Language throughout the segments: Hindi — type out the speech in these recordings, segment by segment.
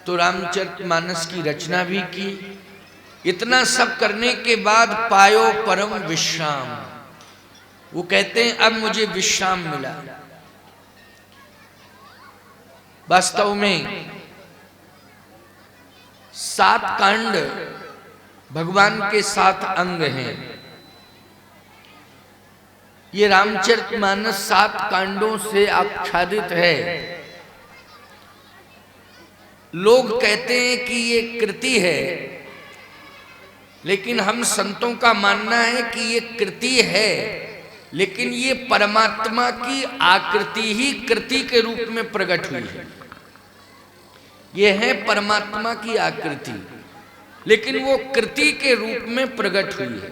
तो रामचरितमानस की रचना भी की। इतना सब करने के बाद पायो परम विश्राम, वो कहते हैं अब मुझे विश्राम मिला। वास्तव में 7 कांड भगवान के 7 अंग हैं। ये रामचरितमानस 7 कांडों से आच्छादित है। लोग कहते हैं कि ये कृति है, लेकिन हम संतों का मानना है कि ये कृति है, लेकिन ये परमात्मा की आकृति ही कृति के रूप में प्रकट हुई है। ये है परमात्मा की आकृति, लेकिन वो कृति के रूप में प्रकट हुई है।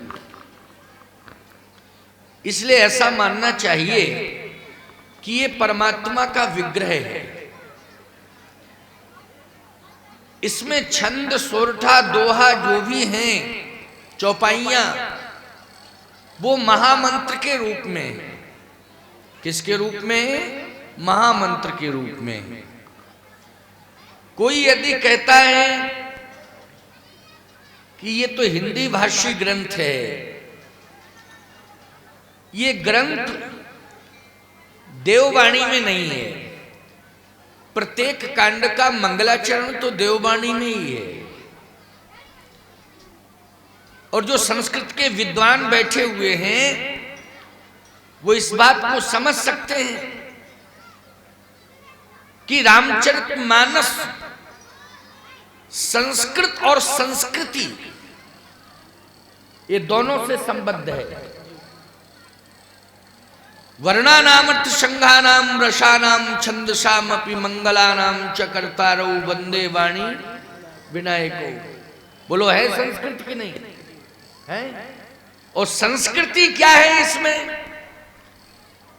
इसलिए ऐसा मानना चाहिए कि ये परमात्मा का विग्रह है। इसमें छंद, सोरठा, दोहा जो भी हैं, चौपाइयां, वो महामंत्र के रूप में है। किसके रूप में? महामंत्र के रूप में। कोई यदि कहता है कि ये तो हिंदी भाषी ग्रंथ है, ये ग्रंथ देववाणी में नहीं है। प्रत्येक कांड का मंगलाचरण तो देववाणी में ही है। और जो संस्कृत के विद्वान बैठे हुए हैं वो इस बात को समझ सकते हैं कि रामचरितमानस संस्कृत और संस्कृति ये दोनों से संबद्ध है। वर्णानामर्थ संघानाम रसानाम छंदसाम अपि मंगलानाम च कर्तारौ वंदे वाणी विनायको। बोलो है संस्कृत की नहीं है? और संस्कृति क्या है इसमें?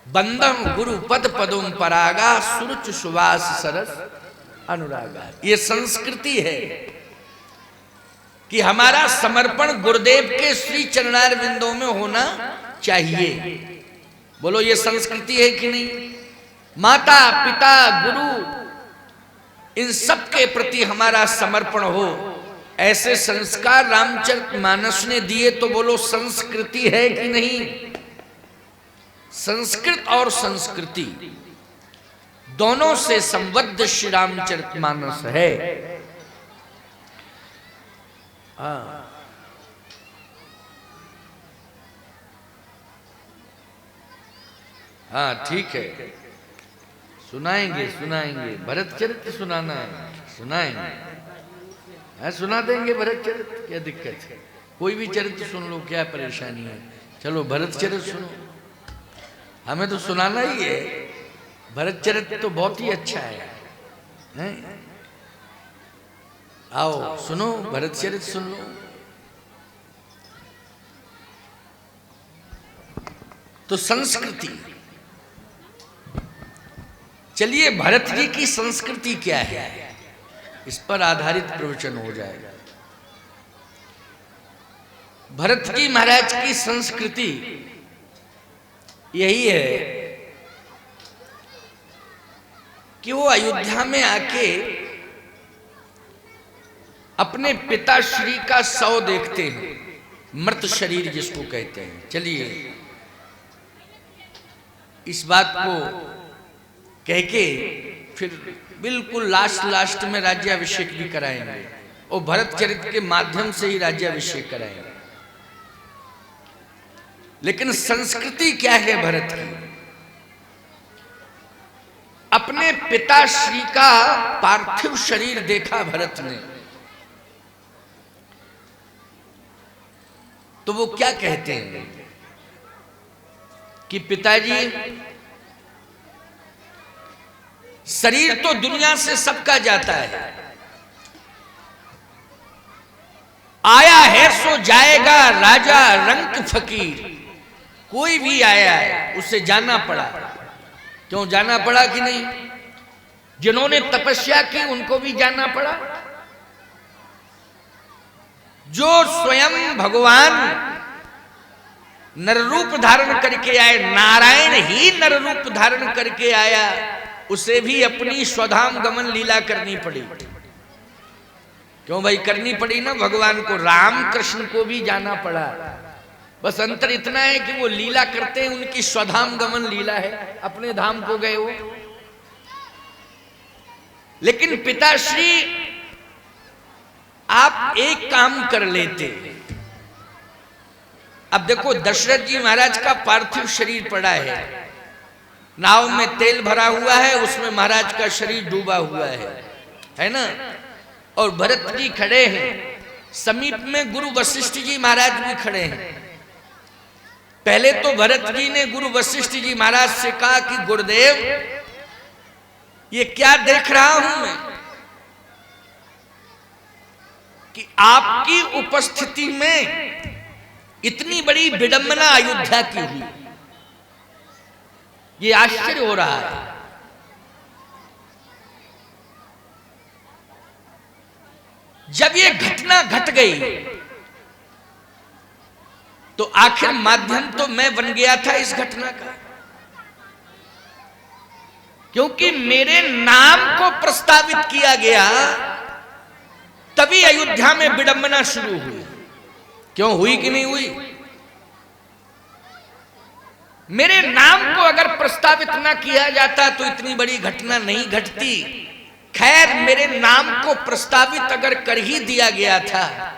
बंदम गुरु पद पदुम परागा सुरुच सुवास सरस अनुरागा। ये संस्कृति है कि हमारा समर्पण गुरुदेव के श्री चरणार बिंदों में होना चाहिए। बोलो ये संस्कृति है कि नहीं? माता पिता गुरु इन सब के प्रति हमारा समर्पण हो, ऐसे संस्कार रामचरितमानस ने दिए, तो बोलो संस्कृति है कि नहीं? संस्कृत और संस्कृति दोनों से संबद्ध श्री रामचरितमानस है। हाँ ठीक है, सुनाएंगे सुनाएंगे। भरत चरित्र सुनाना है, सुनाएंगे। सुना देंगे भरत चरित्र, क्या दिक्कत है? कोई भी चरित्र सुन लो, क्या परेशानी है? चलो भरत चरित्र सुनो, हमें तो सुनाना ही है। भरत चरित्र तो बहुत ही अच्छा है, हैं? आओ सुनो, भरत चरित्र सुन लो। तो संस्कृति, चलिए भरत जी की संस्कृति क्या है, इस पर आधारित प्रवचन हो जाएगा। भरत जी महाराज की संस्कृति यही है कि वो अयोध्या में आके अपने पिताश्री का शव देखते हैं, मृत शरीर जिसको कहते हैं। चलिए इस बात को कह के फिर बिल्कुल लास्ट में राज्याभिषेक भी कराएंगे, और भरत चरित्र के माध्यम से ही राज्याभिषेक कराएंगे। लेकिन संस्कृति क्या है भरत की? अपने पिताश्री का पार्थिव शरीर देखा भरत ने, तो वो क्या कहते हैं कि पिताजी, शरीर तो दुनिया से सबका जाता है, आया है सो जाएगा राजा रंक फकीर। कोई भी आया है उसे जाना पड़ा। क्यों जाना पड़ा कि नहीं? जिन्होंने तपस्या की उनको भी जाना पड़ा। जो स्वयं भगवान नर रूप धारण करके आए, नारायण ही नर रूप धारण करके आया, उसे भी अपनी स्वधाम गमन लीला करनी पड़ी। क्यों भाई, करनी पड़ी ना भगवान को, राम कृष्ण को भी जाना पड़ा। बस अंतर इतना है कि वो लीला करते हैं, उनकी स्वधाम गमन लीला है, अपने धाम को गए वो। लेकिन पिताश्री आप एक काम कर लेते। अब देखो, दशरथ जी महाराज का पार्थिव शरीर पड़ा है, नाव में तेल भरा हुआ है, उसमें महाराज का शरीर डूबा हुआ है ना। और भरत जी खड़े हैं, समीप में गुरु वशिष्ठ जी महाराज भी खड़े हैं। पहले तो भरत जी ने गुरु वशिष्ठ जी महाराज से कहा कि गुरुदेव, ये क्या देख रहा हूं मैं कि आपकी उपस्थिति में इतनी बड़ी विडंबना अयोध्या की हुई, ये आश्चर्य हो रहा है। जब ये घटना घट गई तो आखिर माध्यम तो मैं बन गया था इस घटना का, क्योंकि मेरे नाम को प्रस्तावित किया गया, तभी अयोध्या में विडंबना शुरू हुई। क्यों हुई कि नहीं हुई? मेरे नाम को अगर प्रस्तावित ना किया जाता तो इतनी बड़ी घटना नहीं घटती। खैर, मेरे नाम को प्रस्तावित अगर कर ही दिया गया था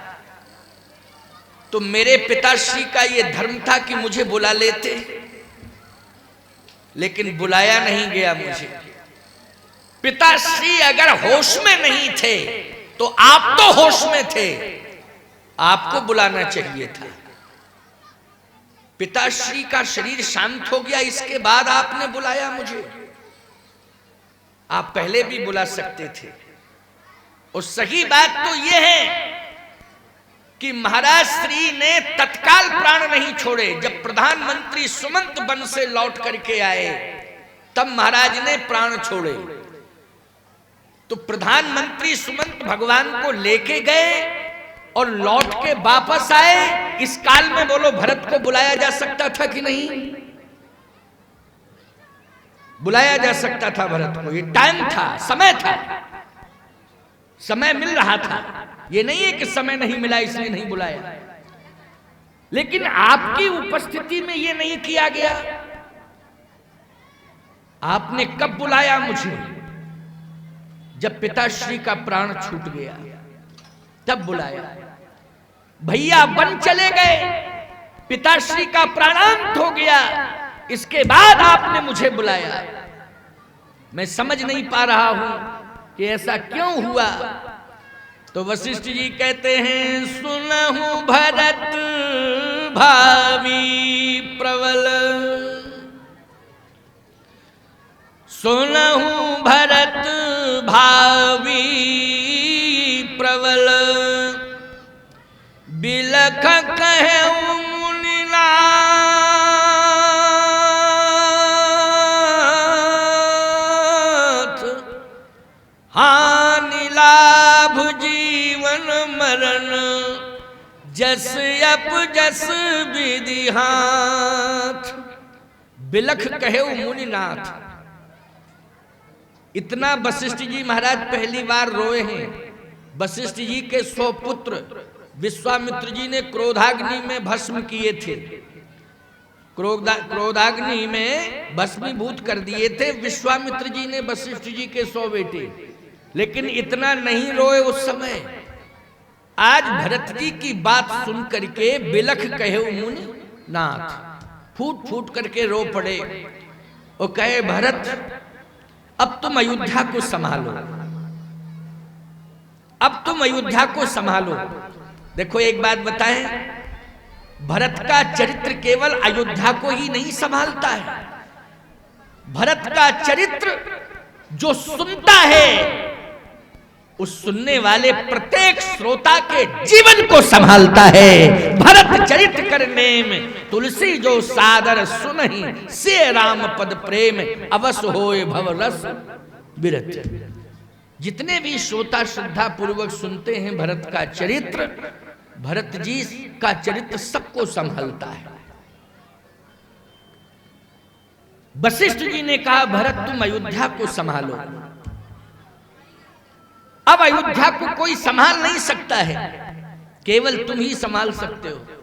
तो मेरे पिताश्री का यह धर्म था कि मुझे बुला लेते, लेकिन बुलाया नहीं गया मुझे। पिताश्री अगर होश में नहीं थे तो आप तो होश में थे, आपको बुलाना चाहिए था। पिताश्री का शरीर शांत हो गया, इसके बाद आपने बुलाया मुझे। आप पहले भी बुला सकते थे। और सही बात तो यह है कि महाराज श्री ने तत्काल प्राण नहीं छोड़े। जब प्रधानमंत्री सुमंत वन से लौट करके आए तब महाराज ने प्राण छोड़े। तो प्रधानमंत्री सुमंत भगवान को लेके गए और लौट के वापस आए। इस काल में बोलो, भरत को बुलाया जा सकता था कि नहीं? बुलाया जा सकता था भरत को। ये टाइम था, समय था, समय मिल रहा था। ये नहीं है कि समय नहीं मिला इसलिए नहीं बुलाया। लेकिन आपकी उपस्थिति में ये नहीं किया गया। आपने कब बुलाया मुझे? जब पिताश्री का प्राण छूट गया तब बुलाया। भैया वन चले गए, पिताश्री का प्राणांत हो गया, इसके बाद आपने मुझे बुलाया। मैं समझ नहीं पा रहा हूं कि ऐसा क्यों हुआ। तो वशिष्ठ जी कहते हैं, सुनहु भरत भावी प्रबल, सुनहु भरत भावी प्रबल, बिलख कहे मुनिनाथ, हानि लाभ जीवन मरण, जस अप जस विधि हाथ। बिलख कहे मुनिनाथ। इतना वशिष्ठ जी महाराज पहली बार रोए हैं। वशिष्ठ जी के 100 पुत्र विश्वामित्र जी ने क्रोधाग्नि में भस्म किए थे, क्रोधाग्नि में भस्मीभूत कर दिए थे विश्वामित्र जी ने वशिष्ठ जी के 100 बेटे। लेकिन इतना नहीं रोए उस समय। आज भरत जी की बात सुन करके बिलख कहे मुनि नाथ, फूट फूट करके रो पड़े और कहे, भरत अब तुम अयोध्या को संभालो, अब तुम अयोध्या को संभालो। देखो एक बात बताएं, भरत का चरित्र केवल अयोध्या को ही नहीं संभालता है। भरत का चरित्र जो सुनता है उस सुनने वाले प्रत्येक श्रोता के जीवन को संभालता है। भरत चरित्र करने में तुलसी जो सादर सुनहि, से राम पद प्रेम, अवस होए भव रस विरत। जितने भी श्रोता श्रद्धा पूर्वक सुनते हैं भरत का चरित्र, भरत जी का चरित्र सबको संभालता है। वशिष्ठ जी ने कहा, भरत तुम अयोध्या को संभालो। अब अयोध्या को कोई संभाल नहीं सकता है, केवल तुम ही संभाल सकते हो।